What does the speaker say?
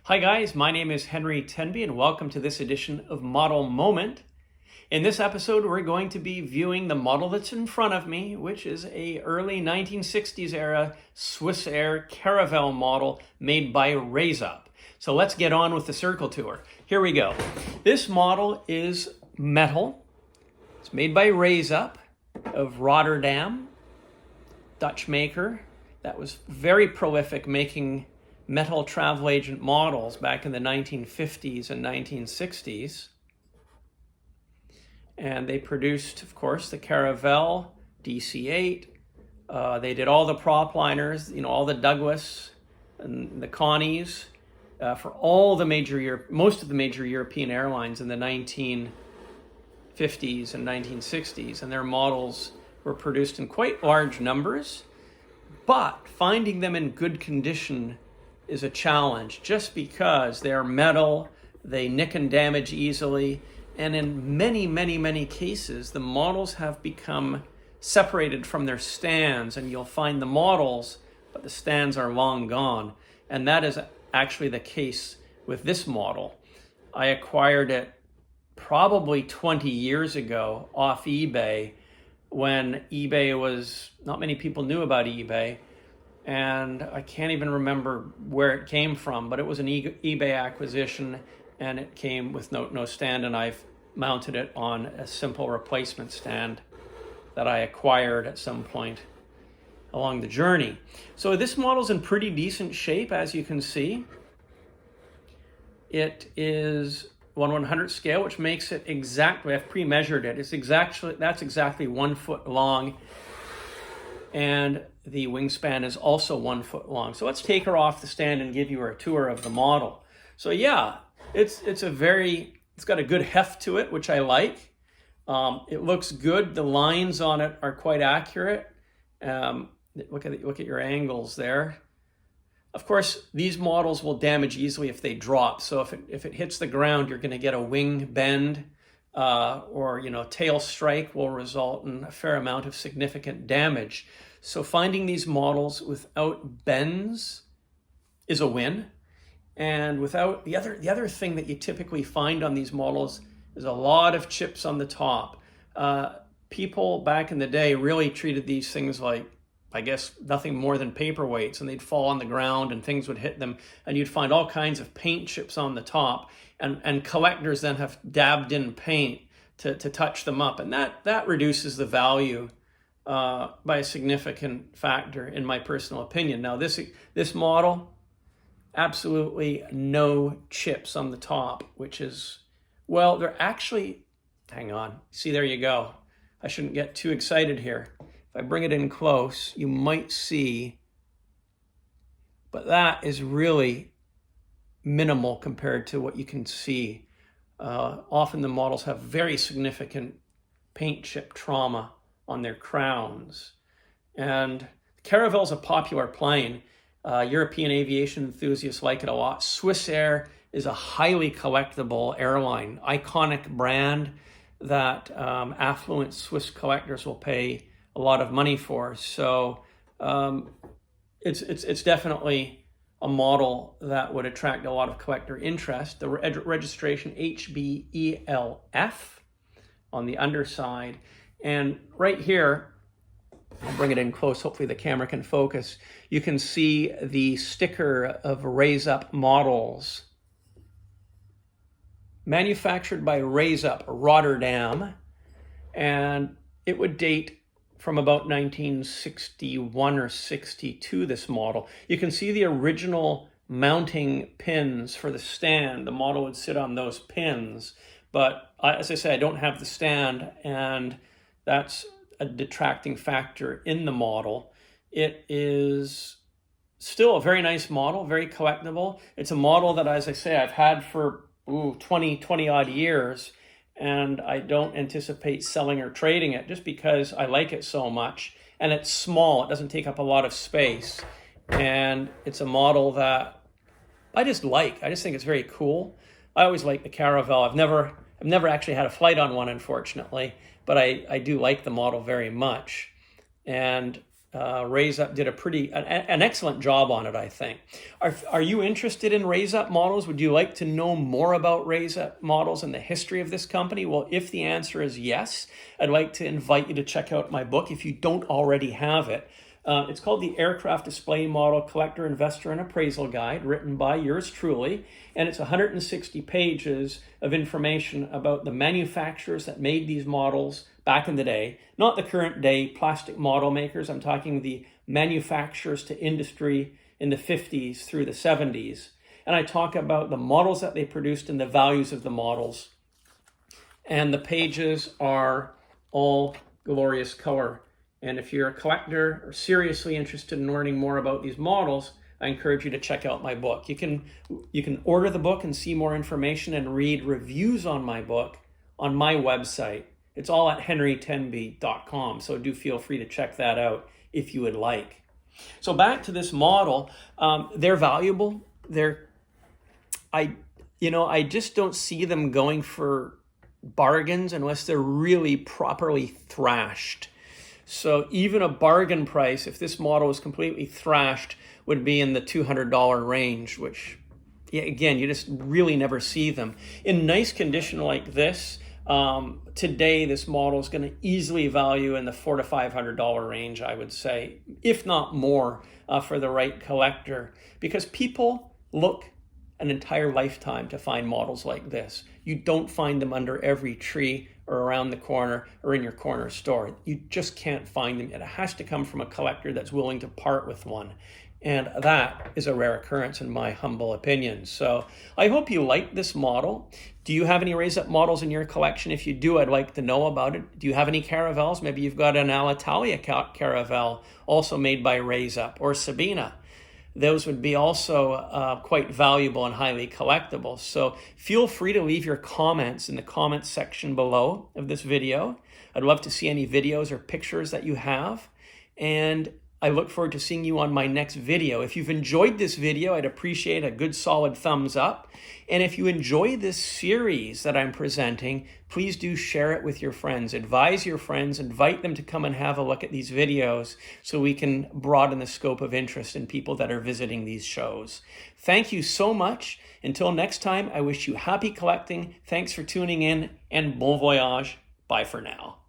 Hi guys, my name is Henry Tenby and welcome to this edition of Model Moment. In this episode, we're going to be viewing the model that's in front of me, which is a early 1960s era Swissair Caravelle model made by RaiseUp. So let's get on with the circle tour. Here we go. This model is metal. It's made by RaiseUp of Rotterdam, Dutch maker that was very prolific making metal travel agent models back in the 1950s and 1960s. And they produced, of course, the Caravelle, DC-8. They did all the prop liners, all the Douglas and the Connies for all the most of the major European airlines in the 1950s and 1960s. And their models were produced in quite large numbers, but finding them in good condition is a challenge just because they're metal, they nick and damage easily, and in many cases, the models have become separated from their stands, and you'll find the models, but the stands are long gone. And that is actually the case with this model. I acquired it probably 20 years ago off eBay when eBay was, not many people knew about eBay. And I can't even remember where it came from, but it was an eBay acquisition, and it came with no stand, and I've mounted it on a simple replacement stand that I acquired at some point along the journey. So this model's in pretty decent shape, as you can see. It is 1/100 scale, which makes it exactly, I've pre-measured it, that's exactly 1 foot long, and the wingspan is also 1 foot long. So let's take her off the stand and give you a tour of the model. So yeah, it's got a good heft to it, which I like. It looks good. The lines on it are quite accurate. Look at your angles there. Of course, these models will damage easily if they drop. So if it hits the ground, you're going to get a wing bend or tail strike will result in a fair amount of significant damage. So finding these models without bends is a win. And without the other thing that you typically find on these models is a lot of chips on the top. People back in the day really treated these things like, I guess, nothing more than paperweights, and they'd fall on the ground and things would hit them, and you'd find all kinds of paint chips on the top, and collectors then have dabbed in paint to touch them up, and that reduces the value by a significant factor, in my personal opinion. Now, this model, absolutely no chips on the top, which is, well, they're actually, hang on, see, there you go. I shouldn't get too excited here. If I bring it in close, you might see, but that is really minimal compared to what you can see. Often the models have very significant paint chip trauma on their crowns. And Caravelle is a popular plane. European aviation enthusiasts like it a lot. Swissair is a highly collectible airline, iconic brand that affluent Swiss collectors will pay a lot of money for. So it's definitely a model that would attract a lot of collector interest. The registration HBELF on the underside. And right here, I'll bring it in close, hopefully the camera can focus. You can see the sticker of RaiseUp models. Manufactured by RaiseUp, Rotterdam, and it would date from about 1961 or 62, this model. You can see the original mounting pins for the stand. The model would sit on those pins, but as I say, I don't have the stand, and that's a detracting factor in the model. It is still a very nice model, very collectible. It's a model that, as I say, I've had for 20 odd years, and I don't anticipate selling or trading it just because I like it so much. And it's small, it doesn't take up a lot of space. And it's a model that I just like. I just think it's very cool. I always like the Caravelle. I've never actually had a flight on one, unfortunately, but I do like the model very much. And Raise Up did an excellent job on it, I think. Are you interested in Raise Up models? Would you like to know more about Raise Up models and the history of this company? Well, if the answer is yes, I'd like to invite you to check out my book if you don't already have it. It's called the Aircraft Display Model Collector, Investor, and Appraisal Guide, written by yours truly. And it's 160 pages of information about the manufacturers that made these models back in the day, not the current day plastic model makers. I'm talking the manufacturers to industry in the 50s through the 70s. And I talk about the models that they produced and the values of the models. And the pages are all glorious color. And if you're a collector or seriously interested in learning more about these models, I encourage you to check out my book. You can order the book and see more information and read reviews on my book on my website. It's all at henrytenby.com, so do feel free to check that out if you would like. So back to this model, they're valuable. I just don't see them going for bargains unless they're really properly thrashed. So even a bargain price, if this model is completely thrashed, would be in the $200 range, which, again, you just really never see them. In nice condition like this, today this model is going to easily value in the $400 to $500 range, I would say, if not more, for the right collector, because people look an entire lifetime to find models like this. You don't find them under every tree or around the corner or in your corner store. You just can't find them. It has to come from a collector that's willing to part with one. And that is a rare occurrence in my humble opinion. So I hope you like this model. Do you have any Raise Up models in your collection? If you do, I'd like to know about it. Do you have any Caravelles? Maybe you've got an Alitalia Caravelle, also made by Raise Up, or Sabina. Those would be also quite valuable and highly collectible. So feel free to leave your comments in the comments section below of this video. I'd love to see any videos or pictures that you have. And I look forward to seeing you on my next video. If you've enjoyed this video, I'd appreciate a good solid thumbs up. And if you enjoy this series that I'm presenting, please do share it with your friends. Advise your friends, invite them to come and have a look at these videos so we can broaden the scope of interest in people that are visiting these shows. Thank you so much. Until next time, I wish you happy collecting. Thanks for tuning in, and bon voyage. Bye for now.